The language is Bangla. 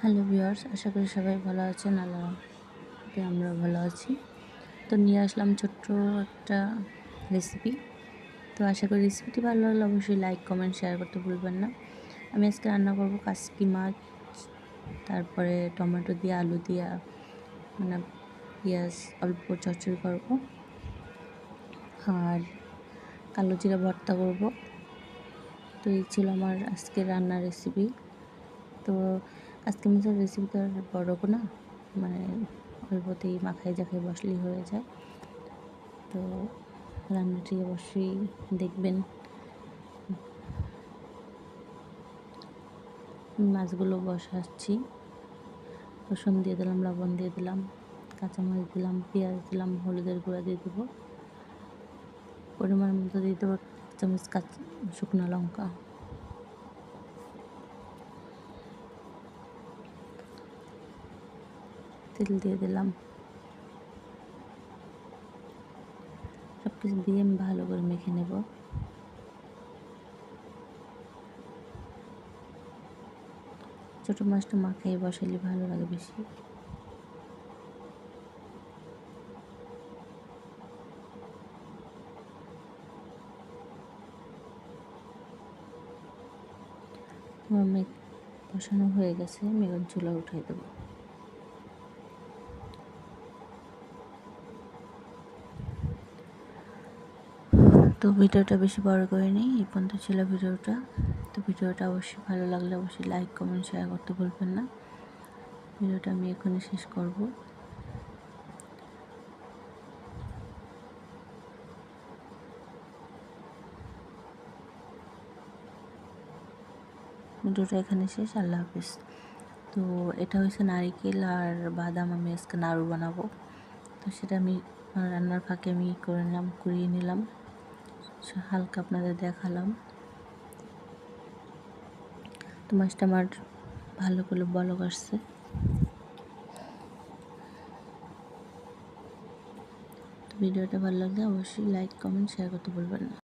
হ্যালো ভিউয়ার্স, আশা করি সবাই ভালো আছেন। আল্লাহতে আমরা ভালো আছি। তো নিয়ে আসলাম ছোট্ট একটা রেসিপি। তো আশা করি রেসিপিটি ভালো লাগলে অবশ্যই লাইক, কমেন্ট, শেয়ার করতে ভুলবেন না। আমি আজকে রান্না করব কাসকি মাছ, তারপরে টমেটো দিয়ে, আলু দিয়ে, মানে পেঁয়াজ অল্প চচ্চড়ি করব, আর কালো জিরা ভর্তা করব। তো এই ছিল আমার আজকে রান্নার রেসিপি। তো আজকে মাছের রেসিপি তো আর বড় না, মানে অল্পতেই মাখাই জাখাই বসলেই হয়ে যায়। তো রান্নাটি অবশ্যই দেখবেন। মাছগুলো বসাচ্ছি, রসুন দিয়ে দিলাম, লবণ দিয়ে দিলাম, কাঁচামরিচ দিলাম, পেঁয়াজ দিলাম, হলুদের গুঁড়া দিয়ে দেবো, পরিমাণ মতো দিয়ে দেবো 1 চামচ শুকনো লঙ্কা, তেল দিয়ে দিলাম। সব কিছু দিয়ে আমি ভালো করে মেখে নেব। ছোটো মাছটা মাখাই বসালে ভালো লাগে বেশি। আমার মেঘ বসানো হয়ে গেছে, আমি এখন চুলা উঠাই দেবো। তো ভিডিওটা বেশি বড় করে নিই, এই পর্যন্ত ছিল ভিডিওটা। তো ভিডিওটা অবশ্যই ভালো লাগলে অবশ্যই লাইক, কমেন্ট, শেয়ার করতে ভুলবেন না। ভিডিওটা আমি এখনই শেষ করব। ভিডিওটা এখানে শেষ। আল্লাহ হাফিজ। তো এটা হচ্ছে নারিকেল আর বাদাম, আমি আজকে নাড়ু বানাবো। তো সেটা আমি রান্নার ফাঁকে আমি করে নিলাম, কুড়িয়ে নিলাম, হালকা আপনাদের দেখালাম। তো মাছটা আমার ভালো করে বলক আসছে। তো ভিডিওটা ভালো লাগলে অবশ্যই লাইক, কমেন্ট, শেয়ার করতে ভুলবেন না।